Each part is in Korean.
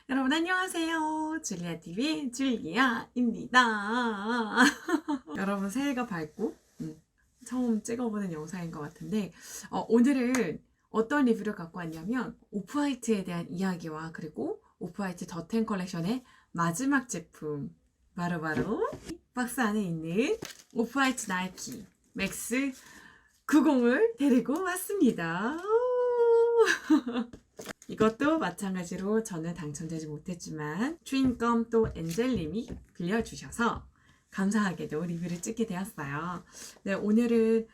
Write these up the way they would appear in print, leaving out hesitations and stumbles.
여러분 안녕하세요. 줄리아TV 줄리아입니다. 여러분 새해가 밝고 처음 찍어보는 영상인 것 같은데 오늘은 어떤 리뷰를 갖고 왔냐면 오프화이트에 대한 이야기와 그리고 오프화이트 더텐 컬렉션의 마지막 제품 바로바로 박스 안에 있는 오프화이트 나이키 맥스 90을 데리고 왔습니다. 이것도 마찬가지로 저는 당첨되지 못했지만 추인검 또 엔젤님이 빌려주셔서 감사하게도 리뷰를 찍게 되었어요. 네, 오늘은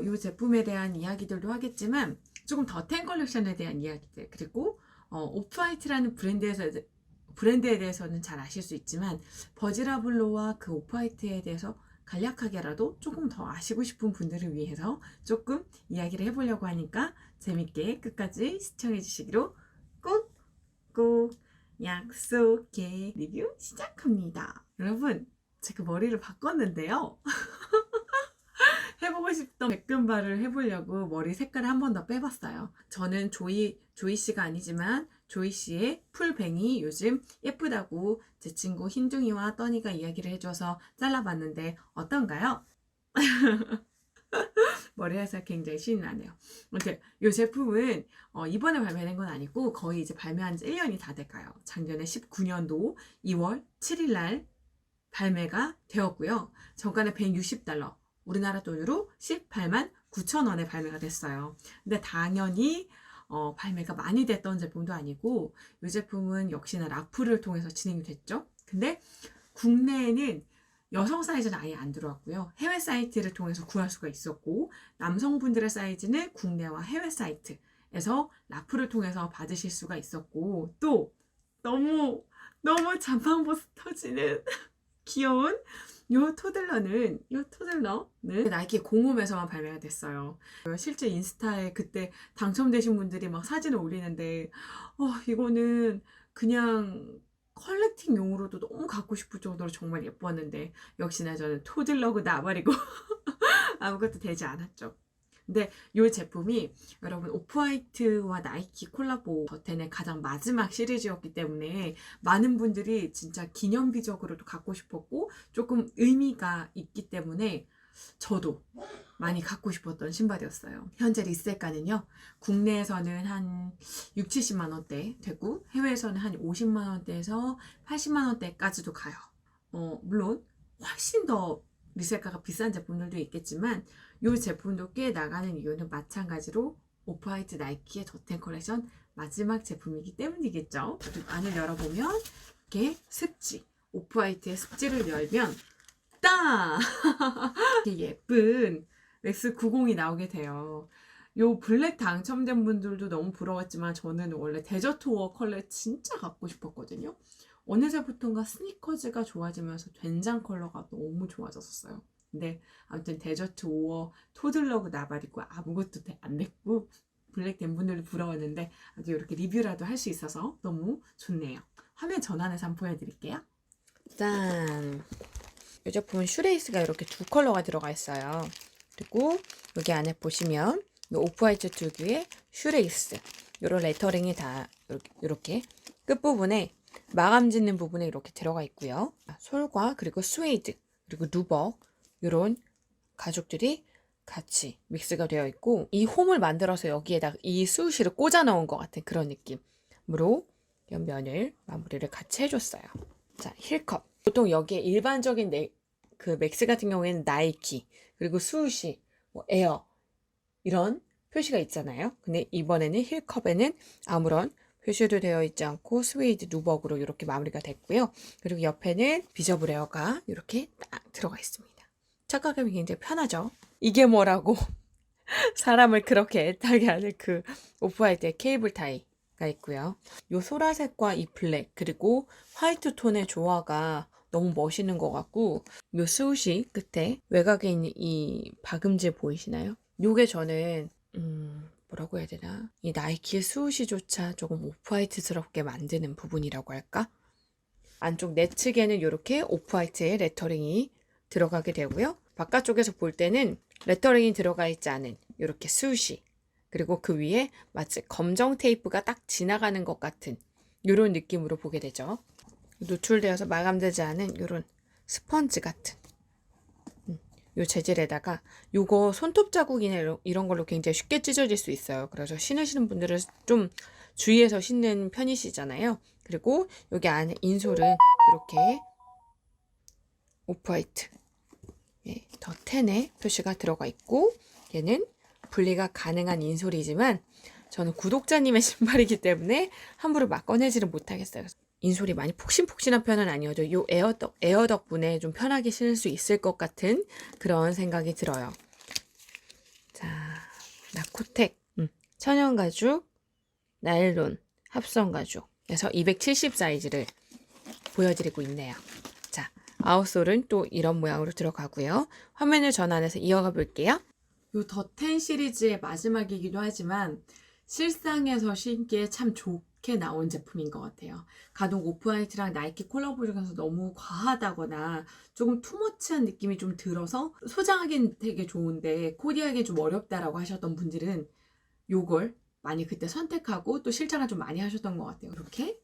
이 제품에 대한 이야기들도 하겠지만 조금 더텐 컬렉션에 대한 이야기들 그리고 오프화이트라는 브랜드에 대해서는 잘 아실 수 있지만 버지라블로와 그 오프화이트에 대해서 간략하게라도 조금 더 아시고 싶은 분들을 위해서 조금 이야기를 해보려고 하니까 재밌게 끝까지 시청해 주시기로 꾹꾹 약속해. 리뷰 시작합니다. 여러분 제가 머리를 바꿨는데요. 해보고 싶던 백금발을 해보려고 머리 색깔을 한 번 더 빼봤어요. 저는 조이 씨가 아니지만 조이 씨의 풀뱅이 요즘 예쁘다고 제 친구 흰둥이와 떠니가 이야기를 해줘서 잘라봤는데 어떤가요? 머리에서 굉장히 신이 나네요. 아무튼 이 제품은 이번에 발매된 건 아니고 거의 이제 발매한 지 1년이 다 돼가요. 작년에 19년도 2월 7일 날 발매가 되었고요. 정가는 $160, 우리나라 돈으로 18만 9천 원에 발매가 됐어요. 근데 당연히 발매가 많이 됐던 제품도 아니고 이 제품은 역시나 라프를 통해서 진행이 됐죠. 근데 국내에는 여성 사이즈는 아예 안 들어왔고요. 해외 사이트를 통해서 구할 수가 있었고 남성분들의 사이즈는 국내와 해외 사이트에서 라프를 통해서 받으실 수가 있었고 또 너무 잠방버스 터지는 귀여운 요 토들러는 나이키 공홈에서만 발매가 됐어요. 실제 인스타에 그때 당첨되신 분들이 막 사진을 올리는데 이거는 그냥 컬렉팅용으로도 너무 갖고 싶을 정도로 정말 예뻤는데 역시나 저는 토들러그 나발이고 아무것도 되지 않았죠. 근데 이 제품이 여러분 오프화이트와 나이키 콜라보 더텐의 가장 마지막 시리즈였기 때문에 많은 분들이 진짜 기념비적으로도 갖고 싶었고 조금 의미가 있기 때문에 저도 많이 갖고 싶었던 신발이었어요. 현재 리셀가는요. 국내에서는 한 6, 70만 원대 되고 해외에서는 한 50만 원대에서 80만 원대까지도 가요. 물론 훨씬 더 리셀가가 비싼 제품들도 있겠지만 이 제품도 꽤 나가는 이유는 마찬가지로 오프화이트 나이키의 더텐 컬렉션 마지막 제품이기 때문이겠죠. 그리고 안을 열어보면 이렇게 습지, 오프화이트의 습지를 열면 딱! 이렇게 예쁜 맥스 90이 나오게 돼요. 요 블랙 당첨된 분들도 너무 부러웠지만 저는 원래 데저트 우어 컬러 진짜 갖고 싶었거든요. 어느새부턴가 스니커즈가 좋아지면서 된장 컬러가 너무 좋아졌었어요. 근데 아무튼 데저트 우어 토들러그 나발이고 아무것도 안 됐고 블랙 된 분들도 부러웠는데 아주 이렇게 리뷰라도 할 수 있어서 너무 좋네요. 화면 전환해서 한번 보여드릴게요. 짠! 이 제품은 슈레이스가 이렇게 두 컬러가 들어가 있어요. 그리고 여기 안에 보시면 오프화이트 특유의 슈레이스 이런 레터링이 다 이렇게 끝부분에 마감 짓는 부분에 이렇게 들어가 있고요. 솔과 그리고 스웨이드 그리고 누벅 이런 가죽들이 같이 믹스가 되어 있고 이 홈을 만들어서 여기에다 이 수시를 꽂아 넣은 것 같은 그런 느낌으로 옆면을 마무리를 같이 해줬어요. 자, 힐컵. 보통 여기에 일반적인 그 맥스 같은 경우에는 나이키 그리고 수시, 에어 이런 표시가 있잖아요. 근데 이번에는 힐컵에는 아무런 표시도 되어 있지 않고 스웨이드 누벅으로 이렇게 마무리가 됐고요. 그리고 옆에는 비저블 에어가 이렇게 딱 들어가 있습니다. 착각하기 굉장히 편하죠. 이게 뭐라고 사람을 그렇게 애타게 하는 그 오프화이트의 케이블 타이가 있고요. 요 소라색과 이 블랙 그리고 화이트 톤의 조화가 너무 멋있는 것 같고 요 스우시 끝에 외곽에 있는 이 박음질 보이시나요? 요게 저는 뭐라고 해야 되나? 이 나이키의 스우시조차 조금 오프화이트스럽게 만드는 부분이라고 할까? 안쪽 내측에는 이렇게 오프화이트의 레터링이 들어가게 되고요. 바깥쪽에서 볼 때는 레터링이 들어가 있지 않은 이렇게 스우시 그리고 그 위에 마치 검정 테이프가 딱 지나가는 것 같은 이런 느낌으로 보게 되죠. 노출되어서 마감되지 않은 이런 스펀지 같은 요 재질에다가 요거 손톱 자국이나 이런 걸로 굉장히 쉽게 찢어질 수 있어요. 그래서 신으시는 분들은 좀 주의해서 신는 편이시잖아요. 그리고 여기 안에 인솔은 이렇게 오프화이트 더 텐의 표시가 들어가 있고, 얘는 분리가 가능한 인솔이지만 저는 구독자님의 신발이기 때문에 함부로 막 꺼내지를 못하겠어요. 인솔이 많이 폭신폭신한 편은 아니어도 요 에어 덕분에 좀 편하게 신을 수 있을 것 같은 그런 생각이 들어요. 자, 나코텍 천연 가죽, 나일론, 합성 가죽 그래서 270 사이즈를 보여드리고 있네요. 자, 아웃솔은 또 이런 모양으로 들어가고요. 화면을 전환해서 이어가 볼게요. 요 더10 시리즈의 마지막이기도 하지만 실상에서 신기에 참 좋게 나온 제품인 것 같아요. 간혹 오프화이트랑 나이키 콜라보 중에서 너무 과하다거나 조금 투머치한 느낌이 좀 들어서 소장하기는 되게 좋은데 코디하기 좀 어렵다라고 하셨던 분들은 요걸 많이 그때 선택하고 또 실장을 좀 많이 하셨던 것 같아요. 이렇게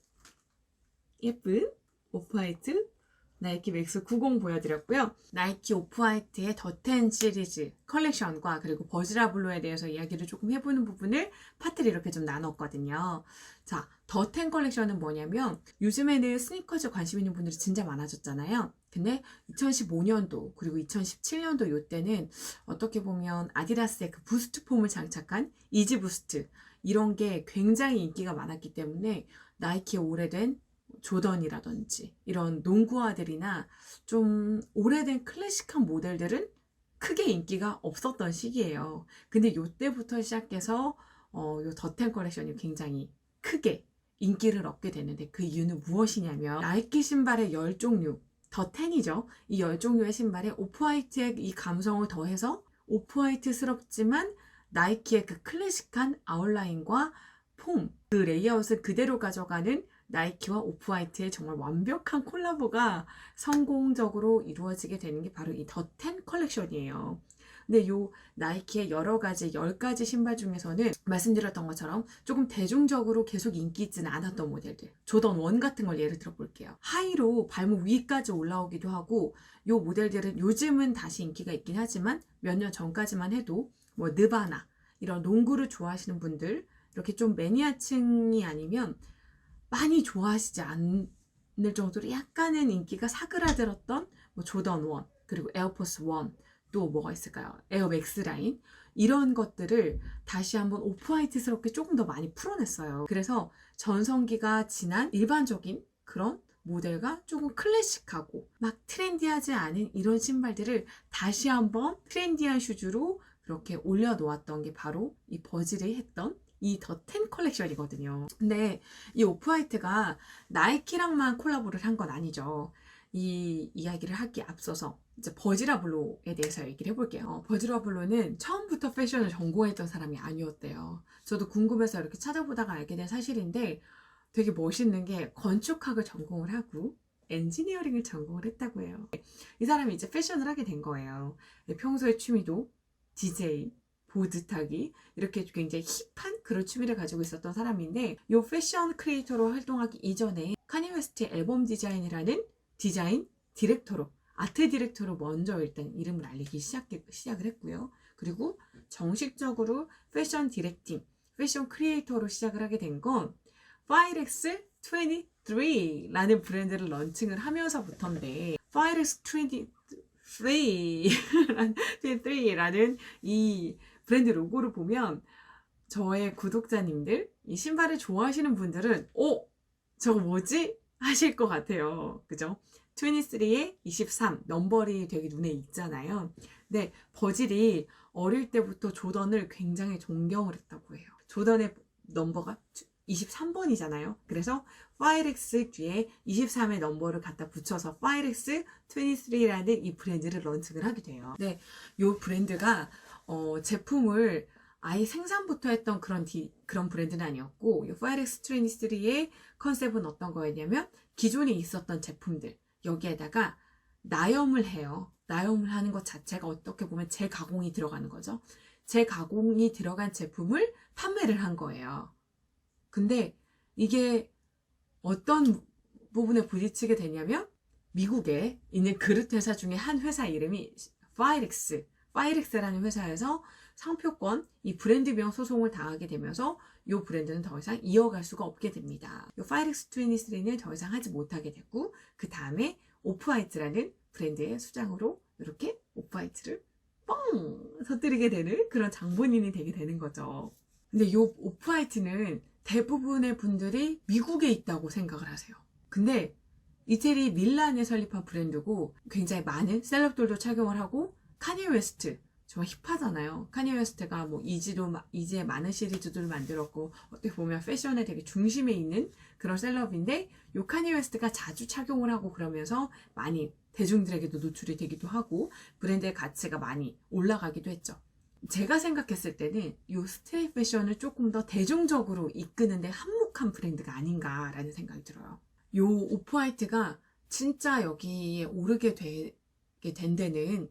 예쁜 오프화이트 나이키 맥스 90 보여드렸고요. 나이키 오프화이트의 더10 시리즈 컬렉션과 그리고 버즈라블루에 대해서 이야기를 조금 해보는 부분을 파트를 이렇게 좀 나눴거든요. 자, 더10 컬렉션은 뭐냐면 요즘에는 스니커즈 관심 있는 분들이 진짜 많아졌잖아요. 근데 2015년도 그리고 2017년도 요때는 어떻게 보면 아디다스의 그 부스트 폼을 장착한 이지 부스트 이런 게 굉장히 인기가 많았기 때문에 나이키의 오래된 조던이라든지 이런 농구화들이나 좀 오래된 클래식한 모델들은 크게 인기가 없었던 시기예요. 근데 요때부터 시작해서 요 더10 컬렉션이 굉장히 크게 인기를 얻게 되는데 그 이유는 무엇이냐면 나이키 신발의 10종류 더10이죠. 이 10종류의 신발에 오프화이트의 이 감성을 더해서 오프화이트스럽지만 나이키의 그 클래식한 아웃라인과 폼, 그 레이아웃을 그대로 가져가는 나이키와 오프화이트의 정말 완벽한 콜라보가 성공적으로 이루어지게 되는 게 바로 이 더10 컬렉션이에요. 근데 요 나이키의 여러 가지 10가지 신발 중에서는 말씀드렸던 것처럼 조금 대중적으로 계속 인기 있지는 않았던 모델들 조던 1 같은 걸 예를 들어 볼게요. 하이로 발목 위까지 올라오기도 하고 요 모델들은 요즘은 다시 인기가 있긴 하지만 몇 년 전까지만 해도 뭐 느바나 이런 농구를 좋아하시는 분들 이렇게 좀 매니아층이 아니면 많이 좋아하시지 않을 정도로 약간은 인기가 사그라들었던 뭐 조던 1 그리고 에어포스 1 또 뭐가 있을까요? 에어맥스 라인 이런 것들을 다시 한번 오프화이트스럽게 조금 더 많이 풀어냈어요. 그래서 전성기가 지난 일반적인 그런 모델과 조금 클래식하고 막 트렌디하지 않은 이런 신발들을 다시 한번 트렌디한 슈즈로 그렇게 올려놓았던 게 바로 이 버즐이 했던 이 더10 컬렉션이거든요. 근데 이 오프화이트가 나이키랑만 콜라보를 한 건 아니죠. 이 이야기를 하기 앞서서 이제 버즈라블로에 대해서 얘기를 해볼게요. 버즈라블로는 처음부터 패션을 전공했던 사람이 아니었대요. 저도 궁금해서 이렇게 찾아보다가 알게 된 사실인데 되게 멋있는 게 건축학을 전공을 하고 엔지니어링을 전공을 했다고 해요. 이 사람이 이제 패션을 하게 된 거예요. 평소에 취미도 DJ, 보드 타기 이렇게 굉장히 힙한 그런 취미를 가지고 있었던 사람인데 이 패션 크리에이터로 활동하기 이전에 카니 웨스트의 앨범 디자인이라는 디자인 디렉터로 아트 디렉터로 먼저 일단 이름을 알리기 시작을 했고요. 그리고 정식적으로 패션 디렉팅, 패션 크리에이터로 시작을 하게 된 건 파이렉스 23라는 브랜드를 런칭을 하면서부터인데 파이렉스 23라는 이 브랜드 로고를 보면 저의 구독자님들, 이 신발을 좋아하시는 분들은 저거 뭐지? 하실 것 같아요. 그죠? 23에 23 넘버리 되게 눈에 익잖아요. 근데 버즐이 어릴 때부터 조던을 굉장히 존경을 했다고 해요. 조던의 넘버가 23번이잖아요. 그래서 파이렉스 뒤에 23의 넘버를 갖다 붙여서 파이렉스 23라는 이 브랜드를 런칭을 하게 돼요. 근데 이 브랜드가 제품을 아예 생산부터 했던 그런 브랜드는 아니었고 이 파이렉스 23의 컨셉은 어떤 거였냐면 기존에 있었던 제품들 여기에다가 나염을 해요. 나염을 하는 것 자체가 어떻게 보면 재가공이 들어가는 거죠. 재가공이 들어간 제품을 판매를 한 거예요. 근데 이게 어떤 부분에 부딪히게 되냐면 미국에 있는 그릇 회사 중에 한 회사 이름이 파이렉스라는 회사에서 상표권, 이 브랜드 비용 소송을 당하게 되면서 이 브랜드는 더 이상 이어갈 수가 없게 됩니다. 이 파이렉스 23는 더 이상 하지 못하게 되고 그 다음에 오프화이트라는 브랜드의 수장으로 이렇게 오프화이트를 뻥 터뜨리게 되는 그런 장본인이 되게 되는 거죠. 근데 이 오프화이트는 대부분의 분들이 미국에 있다고 생각을 하세요. 근데 이태리 밀란에 설립한 브랜드고 굉장히 많은 셀럽들도 착용을 하고 카니 웨스트 정말 힙하잖아요. 카니 웨스트가 뭐 이지의 많은 시리즈들을 만들었고 어떻게 보면 패션의 되게 중심에 있는 그런 셀럽인데 요 카니 웨스트가 자주 착용을 하고 그러면서 많이 대중들에게도 노출이 되기도 하고 브랜드의 가치가 많이 올라가기도 했죠. 제가 생각했을 때는 이 스트릿 패션을 조금 더 대중적으로 이끄는데 한몫한 브랜드가 아닌가라는 생각이 들어요. 이 오프화이트가 진짜 여기에 오르게 되게 된 데는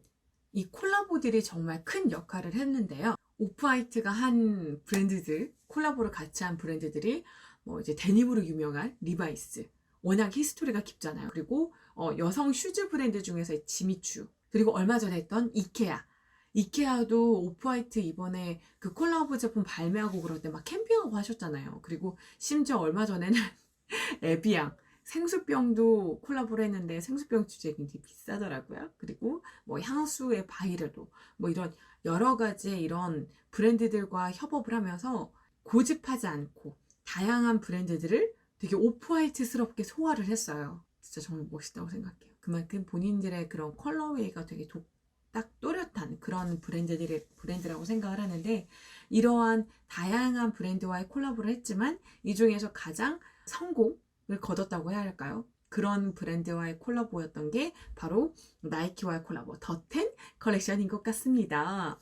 이 콜라보들이 정말 큰 역할을 했는데요. 오프화이트가 한 브랜드들, 콜라보를 같이 한 브랜드들이 뭐 이제 데님으로 유명한 리바이스, 워낙 히스토리가 깊잖아요. 그리고 여성 슈즈 브랜드 중에서 지미추, 그리고 얼마 전에 했던 이케아도 오프화이트 이번에 그 콜라보 제품 발매하고 그럴 때 막 캠핑하고 하셨잖아요. 그리고 심지어 얼마 전에는 에비앙 생수병도 콜라보를 했는데 생수병 주제가 굉장히 비싸더라고요. 그리고 뭐 향수의 바이레도 뭐 이런 여러 가지 이런 브랜드들과 협업을 하면서 고집하지 않고 다양한 브랜드들을 되게 오프화이트스럽게 소화를 했어요. 진짜 정말 멋있다고 생각해요. 그만큼 본인들의 그런 컬러웨이가 되게 딱 또렷한 그런 브랜드라고 생각을 하는데 이러한 다양한 브랜드와의 콜라보를 했지만 이 중에서 가장 성공을 거뒀다고 해야 할까요? 그런 브랜드와의 콜라보였던 게 바로 나이키와의 콜라보 더10 컬렉션인 것 같습니다.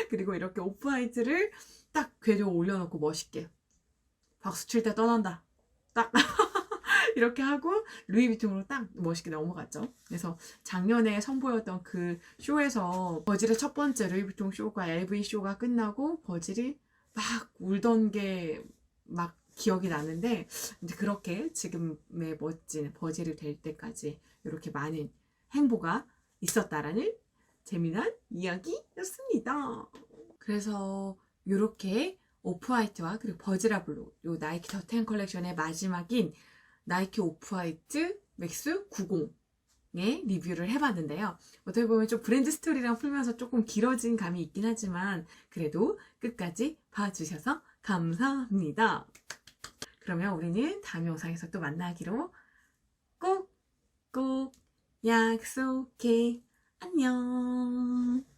그리고 이렇게 오프화이트를 딱 궤도에 올려놓고 멋있게 박수 칠 때 떠난다 딱 이렇게 하고 루이비통으로 딱 멋있게 넘어갔죠. 그래서 작년에 선보였던 그 쇼에서 버질의 첫 번째 루이비통 쇼가 LV 쇼가 끝나고 버질이 막 울던 게 막 기억이 나는데 이제 그렇게 지금의 멋진 버질이 될 때까지 이렇게 많은 행보가 있었다라는 재미난 이야기였습니다. 그래서 이렇게 오프화이트와 그리고 버즈라 블루 요 나이키 더10 컬렉션의 마지막인 나이키 오프화이트 맥스 90의 리뷰를 해봤는데요. 어떻게 보면 좀 브랜드 스토리랑 풀면서 조금 길어진 감이 있긴 하지만 그래도 끝까지 봐주셔서 감사합니다. 그러면 우리는 다음 영상에서 또 만나기로 꼭 약속해. 안녕.